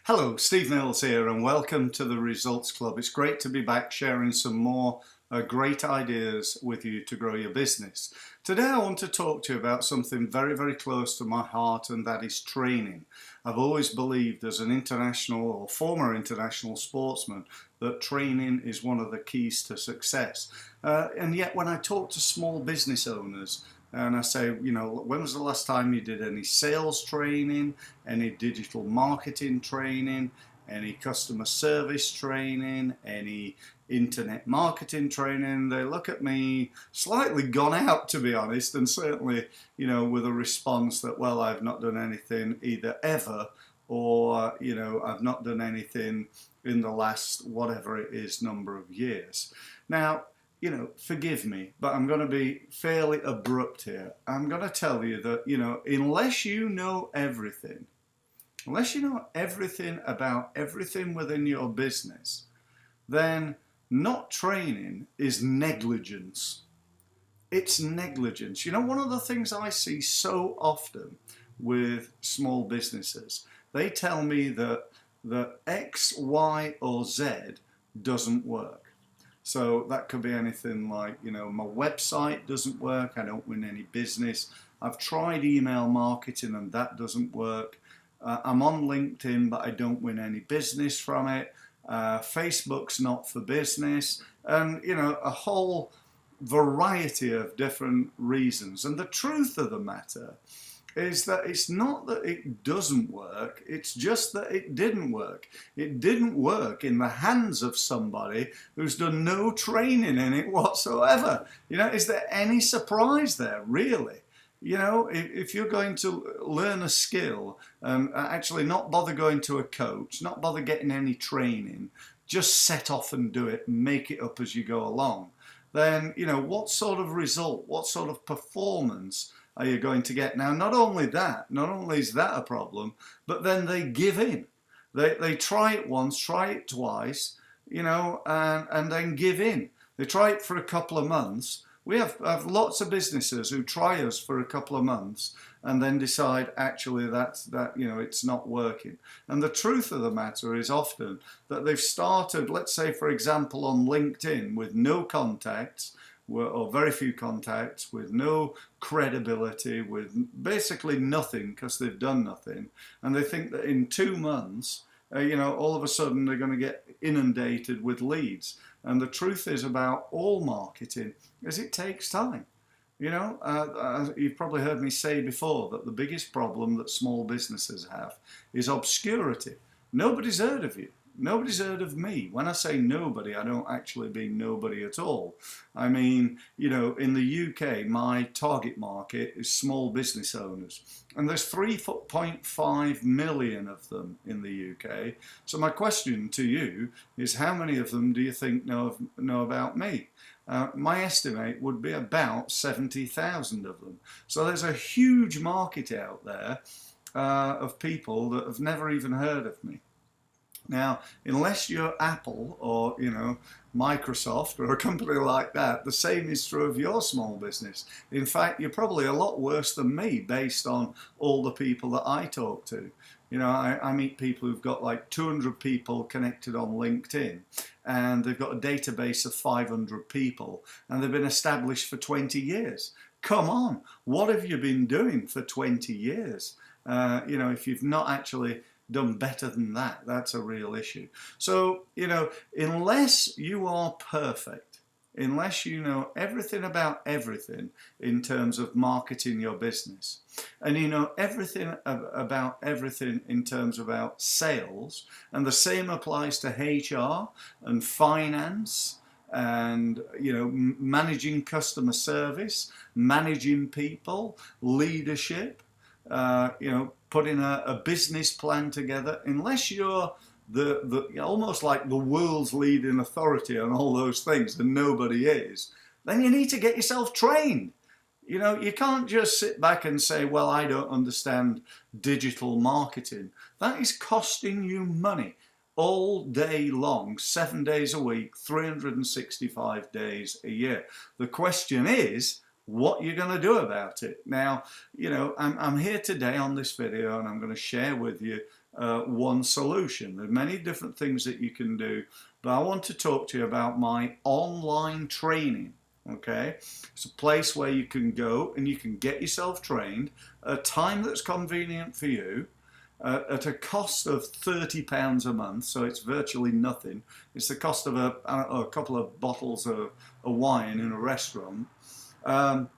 Hello, Steve Mills here and welcome to the Results Club. It's great to be back sharing some more great ideas with you to grow your business. Today I want to talk to you about something very close to my heart, and that is training. I've always believed as an international or former international sportsman that training is one of the keys to success. And yet when I talk to small business owners, and I say, when was the last time you did any sales training, any digital marketing training, any customer service training, any internet marketing training? They look at me slightly gone out, to be honest, and certainly, with a response that, well, I've not done anything either ever, or, I've not done anything in the last whatever it is number of years. Now, forgive me, but I'm going to be fairly abrupt here. I'm going to tell you that, unless you know everything about everything within your business, then not training is negligence. It's negligence. One of the things I see so often with small businesses, they tell me that X, Y, or Z doesn't work. So that could be anything like, my website doesn't work, I don't win any business. I've tried email marketing and that doesn't work. I'm on LinkedIn, but I don't win any business from it. Facebook's not for business. And, a whole variety of different reasons. And the truth of the matter is that it's not that it doesn't work, it's just that it didn't work. It didn't work in the hands of somebody who's done no training in it whatsoever. Is there any surprise there, really? If you're going to learn a skill, actually not bother going to a coach, not bother getting any training, just set off and do it, make it up as you go along, then, what sort of result, what sort of performance are you going to get? Now, not only is that a problem, but then they give in. They try it once, try it twice, and then give in. They try it for a couple of months. We have lots of businesses who try us for a couple of months and then decide actually it's not working. And the truth of the matter is often that they've started, let's say for example on LinkedIn, with no contacts, or very few contacts, with no credibility, with basically nothing because they've done nothing, and they think that in 2 months, all of a sudden they're going to get inundated with leads. And the truth is about all marketing is it takes time. You've probably heard me say before that the biggest problem that small businesses have is obscurity. Nobody's heard of you. Nobody's heard of me. When I say nobody, I don't actually mean nobody at all. I mean, in the UK, my target market is small business owners. And there's 3.5 million of them in the UK. So my question to you is, how many of them do you think know about me? My estimate would be about 70,000 of them. So there's a huge market out there of people that have never even heard of me. Now, unless you're Apple or, Microsoft or a company like that, the same is true of your small business. In fact, you're probably a lot worse than me based on all the people that I talk to. I meet people who've got like 200 people connected on LinkedIn, and they've got a database of 500 people, and they've been established for 20 years. Come on, what have you been doing for 20 years? If you've not actually done better than that, that's a real issue. So, unless you are perfect, unless you know everything about everything in terms of marketing your business, and you know everything about everything in terms about sales, and the same applies to HR and finance, and managing customer service, managing people, leadership, putting a business plan together, unless you're the almost like the world's leading authority on all those things, and nobody is, then you need to get yourself trained. You can't just sit back and say, well, I don't understand digital marketing. That is costing you money all day long, 7 days a week, 365 days a year. The question is, what you're going to do about it. Now, you know, I'm here today on this video and I'm going to share with you one solution. There are many different things that you can do, but I want to talk to you about my online training. Okay, it's a place where you can go and you can get yourself trained at a time that's convenient for you, at a cost of £30 a month, so it's virtually nothing. It's the cost of a couple of bottles of wine in a restaurant. You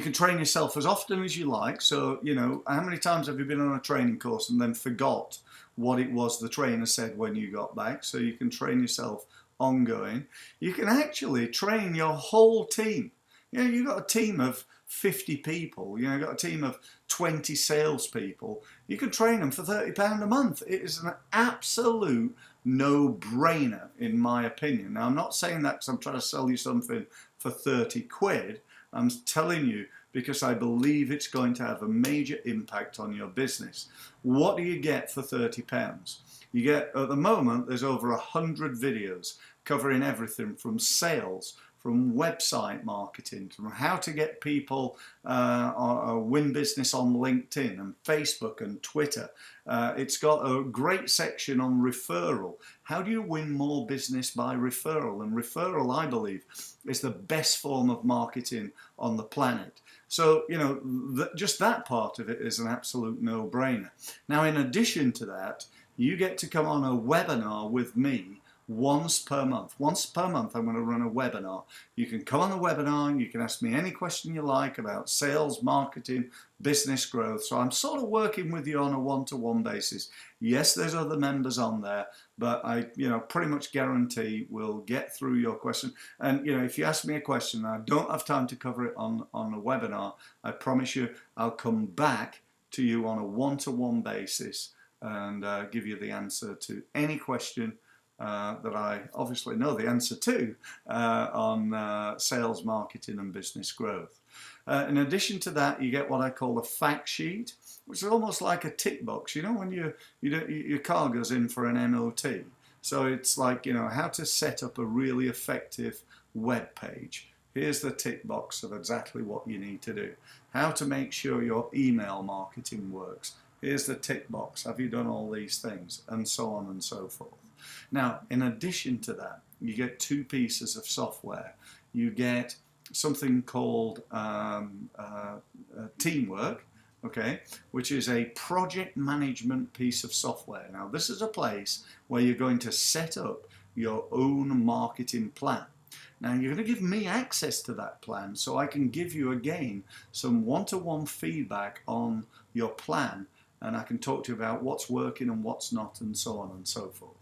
can train yourself as often as you like. So, you know, how many times have you been on a training course and then forgot what it was the trainer said when you got back? So you can train yourself ongoing. You can actually train your whole team. You know, you've got a team of 50 people, you know, you've got a team of 20 salespeople. You can train them for £30 a month. It is an absolute no-brainer, in my opinion. Now, I'm not saying that because I'm trying to sell you something for 30 quid. I'm telling you because I believe it's going to have a major impact on your business. What do you get for £30? You get, at the moment, there's over 100 videos covering everything from sales, from website marketing, from how to get people win business on LinkedIn and Facebook and Twitter. It's got a great section on referral. How do you win more business by referral? And referral, I believe, is the best form of marketing on the planet. So, you know, just that part of it is an absolute no-brainer. Now, in addition to that, you get to come on a webinar with me once per month. Once per month, I'm going to run a webinar. You can come on the webinar and you can ask me any question you like about sales, marketing, business growth. So I'm sort of working with you on a one-to-one basis. Yes, there's other members on there, but I, you know, pretty much guarantee we'll get through your question. And, you know, if you ask me a question and I don't have time to cover it on a webinar, I promise you I'll come back to you on a one-to-one basis and give you the answer to any question that I obviously know the answer to on sales, marketing and business growth. In addition to that, you get what I call a fact sheet, which is almost like a tick box. You know, when your car goes in for an MOT. So it's like, you know, how to set up a really effective web page. Here's the tick box of exactly what you need to do. How to make sure your email marketing works. Here's the tick box. Have you done all these things? And so on and so forth. Now, in addition to that, you get two pieces of software. You get something called Teamwork, okay, which is a project management piece of software. Now, this is a place where you're going to set up your own marketing plan. Now, you're going to give me access to that plan so I can give you, again, some one-to-one feedback on your plan, and I can talk to you about what's working and what's not, and so on and so forth.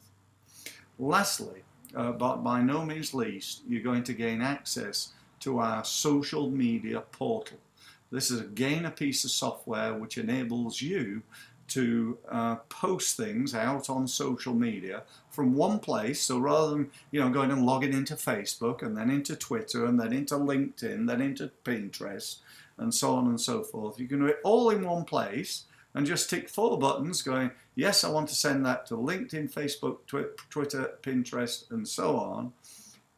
Lastly, but by no means least, you're going to gain access to our social media portal. This is again a piece of software which enables you to post things out on social media from one place. So rather than, you know, going and logging into Facebook and then into Twitter and then into LinkedIn, then into Pinterest and so on and so forth, you can do it all in one place and just tick 4 buttons going, yes, I want to send that to LinkedIn, Facebook, Twitter, Pinterest, and so on.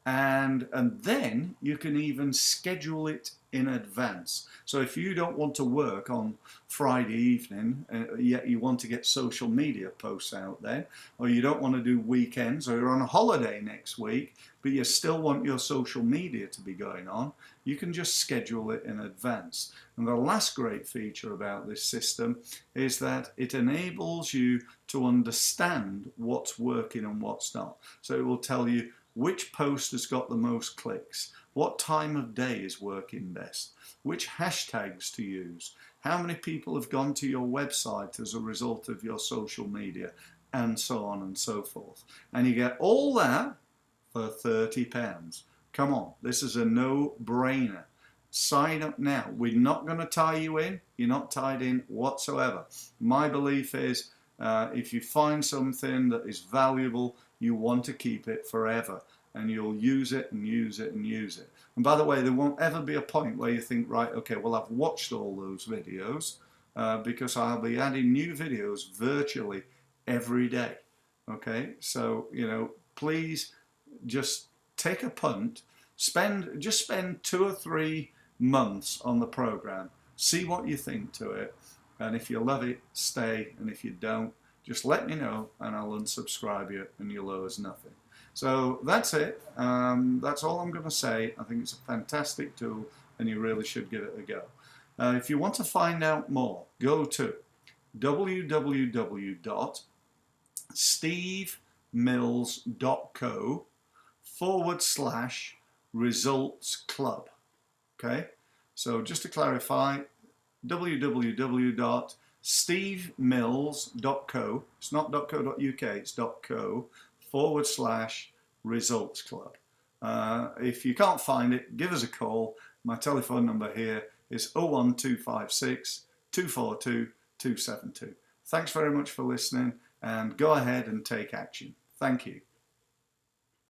And then you can even schedule it in advance. So if you don't want to work on Friday evening, yet you want to get social media posts out then, or you don't want to do weekends, or you're on a holiday next week, but you still want your social media to be going on, you can just schedule it in advance. And the last great feature about this system is that it enables you to understand what's working and what's not. So it will tell you which post has got the most clicks, what time of day is working best, which hashtags to use, how many people have gone to your website as a result of your social media, and so on and so forth. And you get all that for £30. Come on, this is a no-brainer. Sign up now. We're not going to tie you in. You're not tied in whatsoever. My belief is if you find something that is valuable, you want to keep it forever, and you'll use it and use it and use it. And by the way, there won't ever be a point where you think, right, okay, well, I've watched all those videos because I'll be adding new videos virtually every day. Okay, so, you know, please just take a punt, Just spend 2 or 3 months on the program. See what you think to it. And if you love it, stay. And if you don't, just let me know and I'll unsubscribe you and you'll owe us nothing. So that's it. That's all I'm going to say. I think it's a fantastic tool and you really should give it a go. If you want to find out more, go to www.stevemills.co/results club. Okay, so just to clarify, www.stevemills.co, it's not .co.uk, it's .co/results club. If you can't find it, give us a call. My telephone number here is 01256 242 272. Thanks very much for listening and go ahead and take action. Thank you.